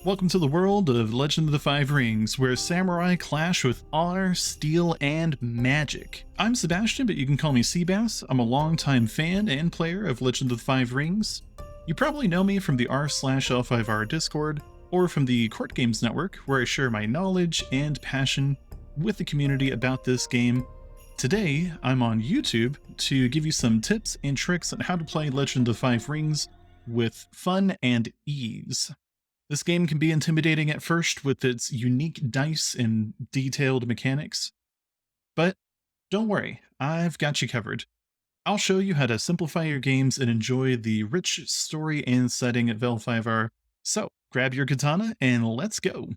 Welcome to the world of Legend of the Five Rings, where samurai clash with honor, steel, and magic. I'm Sebastian, but you can call me Seabass. I'm a longtime fan and player of Legend of the Five Rings. You probably know me from the r/L5R Discord, or from the Court Games Network, where I share my knowledge and passion with the community about this game. Today, I'm on YouTube to give you some tips and tricks on how to play Legend of the Five Rings with fun and ease. This game can be intimidating at first with its unique dice and detailed mechanics, but don't worry, I've got you covered. I'll show you how to simplify your games and enjoy the rich story and setting of L5R. So grab your katana and let's go.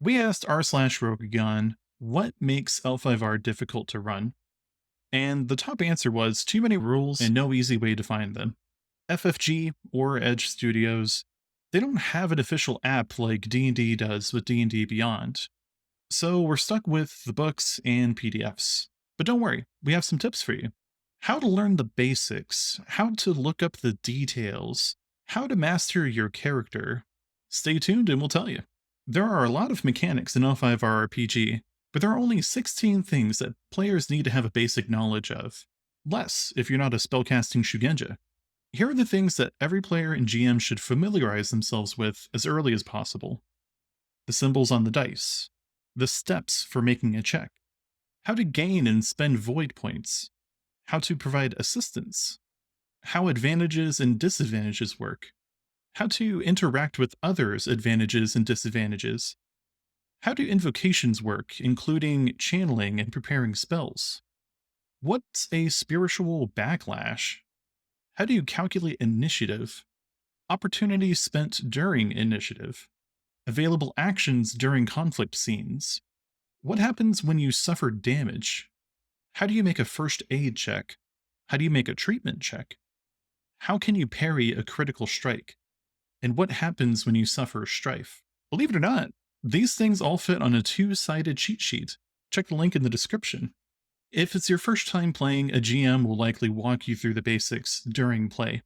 We asked r/Rokugan what makes L5R difficult to run, and the top answer was too many rules and no easy way to find them. FFG or Edge Studios, they don't have an official app like D&D does with D&D Beyond. So we're stuck with the books and PDFs. But don't worry, we have some tips for you. How to learn the basics, how to look up the details, how to master your character. Stay tuned and we'll tell you. There are a lot of mechanics in L5R RPG, but there are only 16 things that players need to have a basic knowledge of. Less if you're not a spellcasting Shugenja. Here are the things that every player and GM should familiarize themselves with as early as possible. The symbols on the dice, the steps for making a check, how to gain and spend void points, how to provide assistance, how advantages and disadvantages work, how to interact with others' advantages and disadvantages, how do invocations work, including channeling and preparing spells, what's a spiritual backlash, how do you calculate initiative? Opportunities spent during initiative. Available actions during conflict scenes. What happens when you suffer damage? How do you make a first aid check? How do you make a treatment check? How can you parry a critical strike? And what happens when you suffer strife? Believe it or not, these things all fit on a two-sided cheat sheet. Check the link in the description. If it's your first time playing, a GM will likely walk you through the basics during play.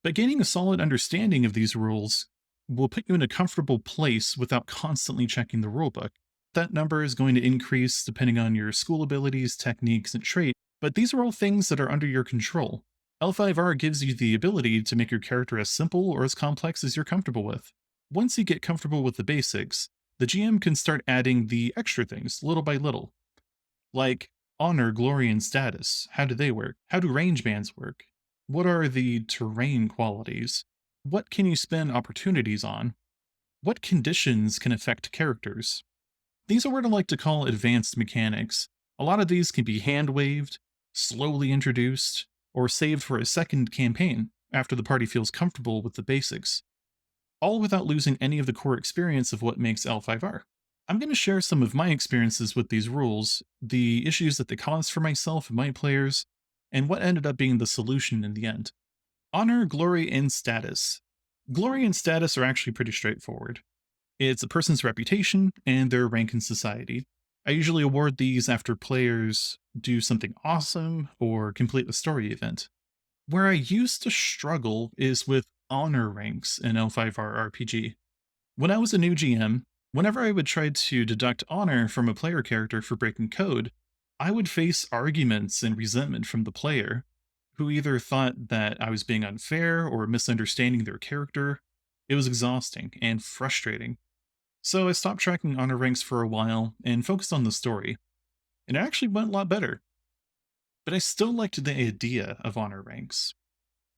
But gaining a solid understanding of these rules will put you in a comfortable place without constantly checking the rulebook. That number is going to increase depending on your school abilities, techniques, and trait, but these are all things that are under your control. L5R gives you the ability to make your character as simple or as complex as you're comfortable with. Once you get comfortable with the basics, the GM can start adding the extra things little by little, like honor, glory, and status. How do they work? How do range bands work? What are the terrain qualities? What can you spend opportunities on? What conditions can affect characters? These are what I like to call advanced mechanics. A lot of these can be hand-waved, slowly introduced, or saved for a second campaign after the party feels comfortable with the basics, all without losing any of the core experience of what makes L5R. I'm going to share some of my experiences with these rules, the issues that they caused for myself and my players, and what ended up being the solution in the end. Honor, glory, and status. Glory and status are actually pretty straightforward. It's a person's reputation and their rank in society. I usually award these after players do something awesome or complete a story event. Where I used to struggle is with honor ranks in L5R RPG. When I was a new GM, whenever I would try to deduct honor from a player character for breaking code, I would face arguments and resentment from the player, who either thought that I was being unfair or misunderstanding their character. It was exhausting and frustrating. So I stopped tracking honor ranks for a while and focused on the story, and it actually went a lot better. But I still liked the idea of honor ranks.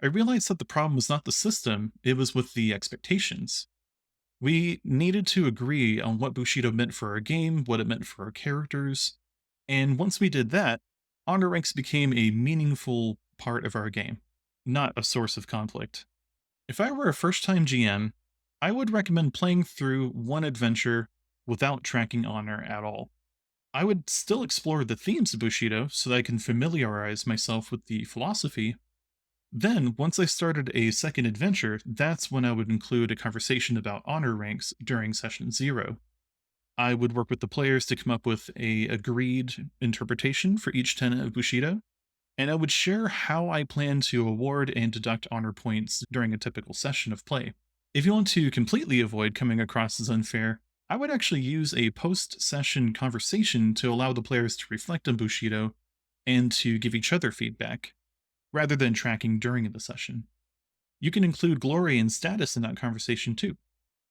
I realized that the problem was not the system, it was with the expectations. We needed to agree on what Bushido meant for our game, what it meant for our characters, and once we did that, honor ranks became a meaningful part of our game, not a source of conflict. If I were a first time GM, I would recommend playing through one adventure without tracking honor at all. I would still explore the themes of Bushido so that I can familiarize myself with the philosophy. Then, once I started a second adventure, that's when I would include a conversation about honor ranks during session 0. I would work with the players to come up with a agreed interpretation for each tenet of Bushido, and I would share how I plan to award and deduct honor points during a typical session of play. If you want to completely avoid coming across as unfair, I would actually use a post session conversation to allow the players to reflect on Bushido and to give each other feedback, rather than tracking during the session. You can include glory and status in that conversation too.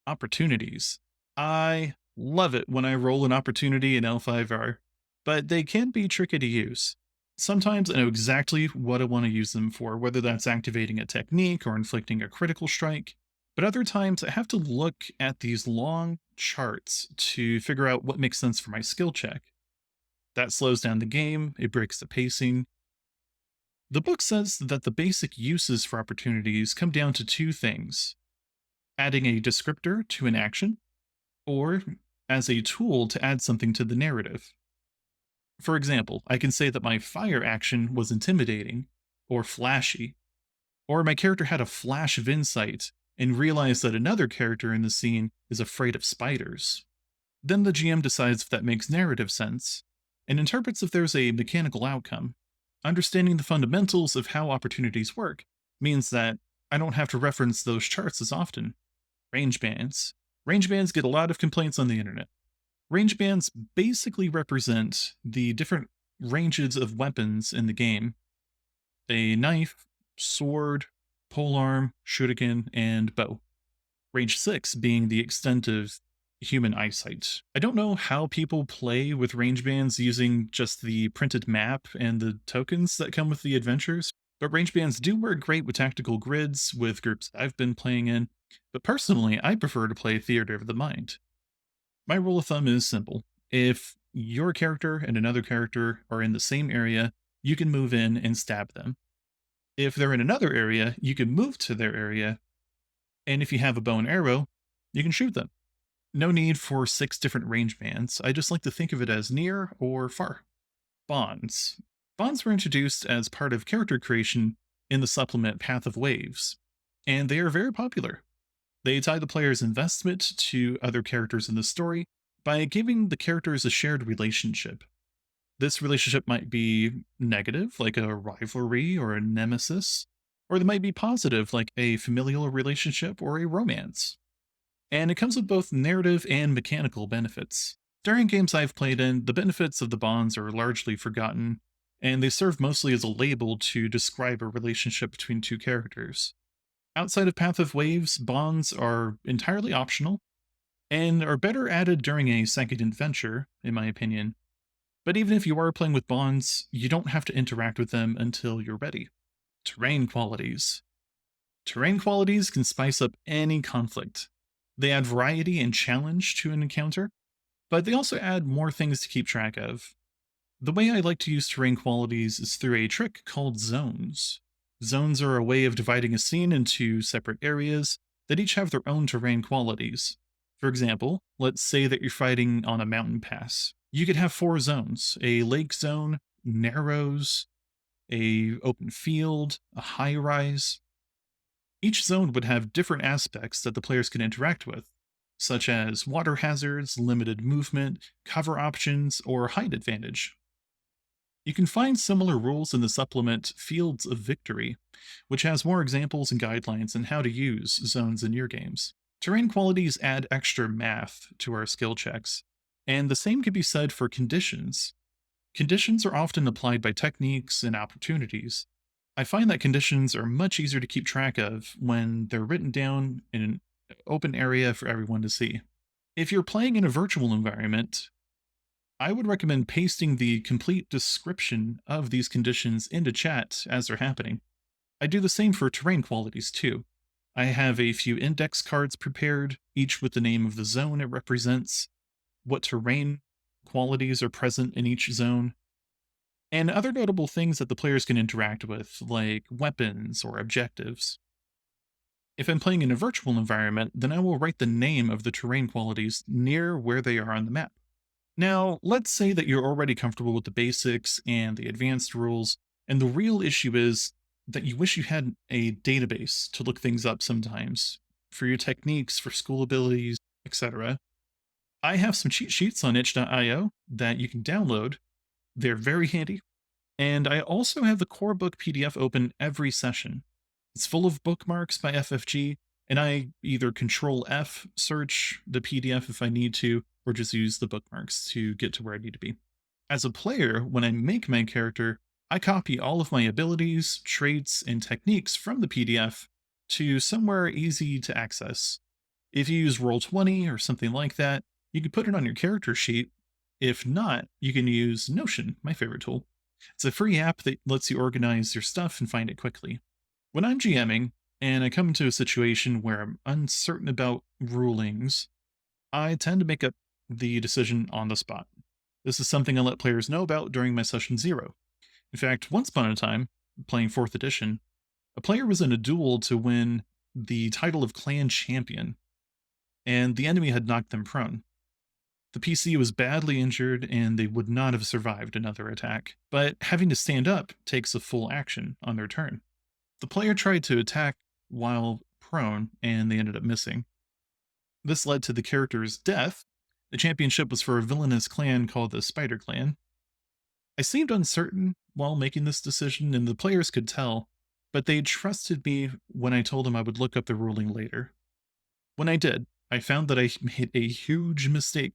Opportunities. I love it when I roll an opportunity in L5R, but they can be tricky to use. Sometimes I know exactly what I want to use them for, whether that's activating a technique or inflicting a critical strike. But other times I have to look at these long charts to figure out what makes sense for my skill check. That slows down the game, it breaks the pacing. The book says that the basic uses for opportunities come down to two things: adding a descriptor to an action, or as a tool to add something to the narrative. For example, I can say that my fire action was intimidating or flashy, or my character had a flash of insight and realized that another character in the scene is afraid of spiders. Then the GM decides if that makes narrative sense and interprets if there's a mechanical outcome. Understanding the fundamentals of how opportunities work means that I don't have to reference those charts as often. Range bands. Range bands get a lot of complaints on the internet. Range bands basically represent the different ranges of weapons in the game: a knife, sword, polearm, shuriken, and bow. Range 6 being the extent of human eyesight. I don't know how people play with range bands using just the printed map and the tokens that come with the adventures, but range bands do work great with tactical grids with groups I've been playing in. But personally, I prefer to play Theater of the Mind. My rule of thumb is simple: if your character and another character are in the same area, you can move in and stab them. If they're in another area, you can move to their area, and if you have a bow and arrow, you can shoot them. No need for six different range bands. I just like to think of it as near or far. Bonds. Bonds were introduced as part of character creation in the supplement Path of Waves, and they are very popular. They tie the player's investment to other characters in the story by giving the characters a shared relationship. This relationship might be negative, like a rivalry or a nemesis, or they might be positive, like a familial relationship or a romance. And it comes with both narrative and mechanical benefits. During games I've played in, the benefits of the bonds are largely forgotten, and they serve mostly as a label to describe a relationship between two characters. Outside of Path of Waves, bonds are entirely optional and are better added during a second adventure, in my opinion. But even if you are playing with bonds, you don't have to interact with them until you're ready. Terrain qualities. Terrain qualities can spice up any conflict. They add variety and challenge to an encounter, but they also add more things to keep track of. The way I like to use terrain qualities is through a trick called zones. Zones are a way of dividing a scene into separate areas that each have their own terrain qualities. For example, let's say that you're fighting on a mountain pass. You could have four zones: a lake zone, narrows, a open field, a high rise. Each zone would have different aspects that the players can interact with, such as water hazards, limited movement, cover options, or height advantage. You can find similar rules in the supplement Fields of Victory, which has more examples and guidelines on how to use zones in your games. Terrain qualities add extra math to our skill checks, and the same can be said for conditions. Conditions are often applied by techniques and opportunities. I find that conditions are much easier to keep track of when they're written down in an open area for everyone to see. If you're playing in a virtual environment, I would recommend pasting the complete description of these conditions into chat as they're happening. I do the same for terrain qualities too. I have a few index cards prepared, each with the name of the zone it represents, what terrain qualities are present in each zone, and other notable things that the players can interact with, like weapons or objectives. If I'm playing in a virtual environment, then I will write the name of the terrain qualities near where they are on the map. Now, let's say that you're already comfortable with the basics and the advanced rules, and the real issue is that you wish you had a database to look things up sometimes for your techniques, for school abilities, etc. I have some cheat sheets on itch.io that you can download. They're very handy. And I also have the core book PDF open every session. It's full of bookmarks by FFG and I either Control F search the PDF if I need to, or just use the bookmarks to get to where I need to be. As a player, when I make my character, I copy all of my abilities, traits, and techniques from the PDF to somewhere easy to access. If you use Roll20 or something like that, you can put it on your character sheet. If not, you can use Notion, my favorite tool. It's a free app that lets you organize your stuff and find it quickly. When I'm GMing and I come into a situation where I'm uncertain about rulings, I tend to make up the decision on the spot. This is something I let players know about during my session 0. In fact, once upon a time, playing 4th edition, a player was in a duel to win the title of clan champion, and the enemy had knocked them prone. The PC was badly injured and they would not have survived another attack, but having to stand up takes a full action on their turn. The player tried to attack while prone and they ended up missing. This led to the character's death. The championship was for a villainous clan called the Spider Clan. I seemed uncertain while making this decision, and the players could tell, but they trusted me when I told them I would look up the ruling later. When I did, I found that I made a huge mistake.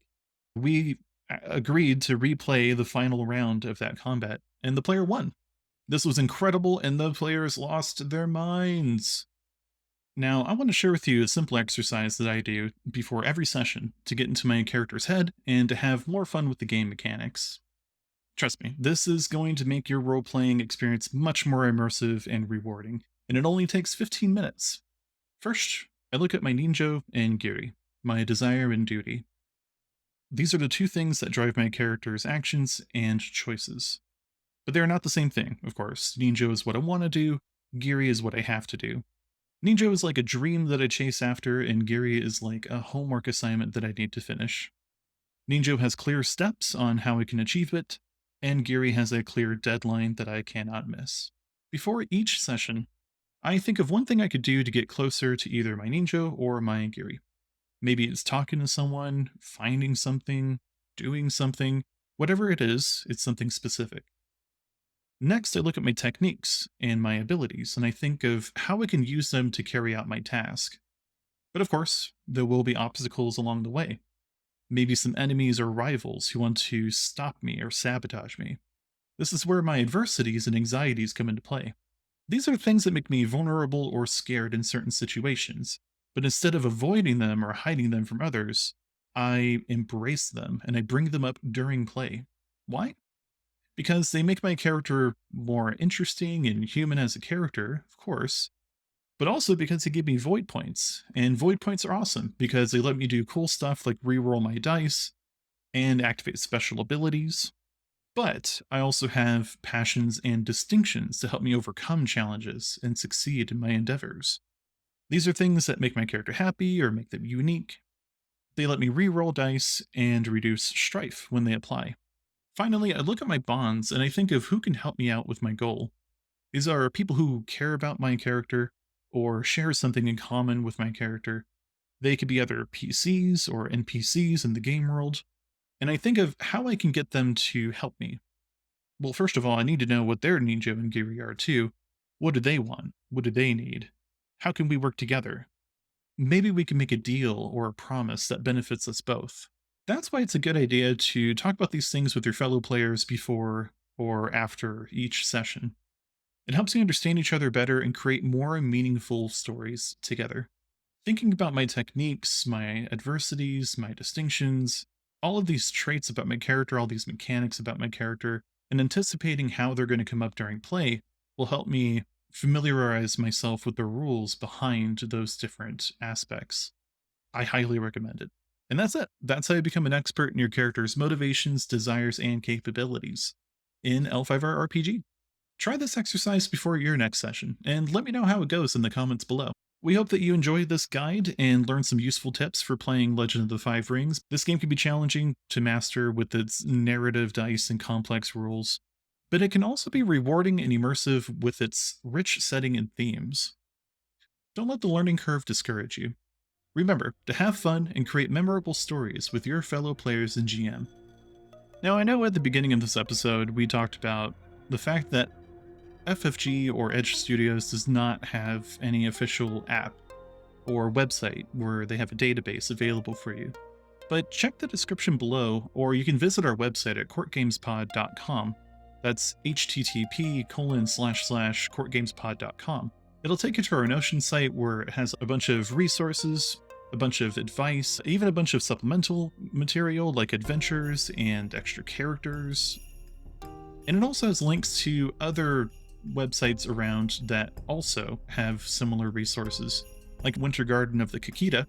We agreed to replay the final round of that combat, and the player won. This was incredible, and the players lost their minds. Now, I want to share with you a simple exercise that I do before every session to get into my character's head and to have more fun with the game mechanics. Trust me, this is going to make your role-playing experience much more immersive and rewarding, and it only takes 15 minutes. First, I look at my Ninjo and Giri, my desire and duty. These are the two things that drive my character's actions and choices. But they are not the same thing, of course. Ninjo is what I want to do, Giri is what I have to do. Ninjo is like a dream that I chase after, and Giri is like a homework assignment that I need to finish. Ninjo has clear steps on how I can achieve it, and Giri has a clear deadline that I cannot miss. Before each session, I think of one thing I could do to get closer to either my Ninjo or my Giri. Maybe it's talking to someone, finding something, doing something. Whatever it is, it's something specific. Next, I look at my techniques and my abilities, and I think of how I can use them to carry out my task. But of course, there will be obstacles along the way. Maybe some enemies or rivals who want to stop me or sabotage me. This is where my adversities and anxieties come into play. These are things that make me vulnerable or scared in certain situations, but instead of avoiding them or hiding them from others, I embrace them and I bring them up during play. Why? Because they make my character more interesting and human as a character, of course, but also because they give me void points. And void points are awesome because they let me do cool stuff like reroll my dice and activate special abilities. But I also have passions and distinctions to help me overcome challenges and succeed in my endeavors. These are things that make my character happy or make them unique. They let me reroll dice and reduce strife when they apply. Finally, I look at my bonds and I think of who can help me out with my goal. These are people who care about my character or share something in common with my character. They could be other PCs or NPCs in the game world. And I think of how I can get them to help me. Well, first of all, I need to know what their Ninja and Giri are too. What do they want? What do they need? How can we work together? Maybe we can make a deal or a promise that benefits us both. That's why it's a good idea to talk about these things with your fellow players before or after each session. It helps you understand each other better and create more meaningful stories together. Thinking about my techniques, my adversities, my distinctions, all of these traits about my character, all these mechanics about my character, and anticipating how they're going to come up during play will help me familiarize myself with the rules behind those different aspects. I highly recommend it. And that's it. That's how you become an expert in your character's motivations, desires, and capabilities in L5R RPG. Try this exercise before your next session, and let me know how it goes in the comments below. We hope that you enjoyed this guide and learned some useful tips for playing Legend of the Five Rings. This game can be challenging to master with its narrative dice and complex rules, but it can also be rewarding and immersive with its rich setting and themes. Don't let the learning curve discourage you. Remember to have fun and create memorable stories with your fellow players and GM. Now, I know at the beginning of this episode we talked about the fact that FFG or Edge Studios does not have any official app. or website where they have a database available for you. But check the description below, or you can visit our website at courtgamespod.com. That's http://courtgamespod.com. It'll take you to our Notion site where it has a bunch of resources, a bunch of advice, even a bunch of supplemental material like adventures and extra characters. And it also has links to other websites around that also have similar resources, like Winter Garden of the Kakita,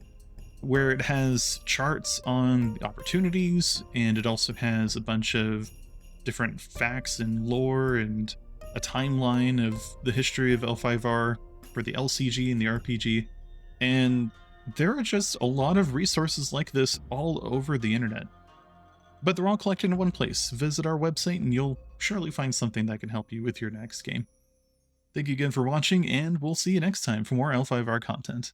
where it has charts on the opportunities, and it also has a bunch of different facts and lore and a timeline of the history of L5R for the LCG and the RPG. And there are just a lot of resources like this all over the internet. But they're all collected in one place. Visit our website and you'll surely find something that can help you with your next game. Thank you again for watching, and we'll see you next time for more L5R content.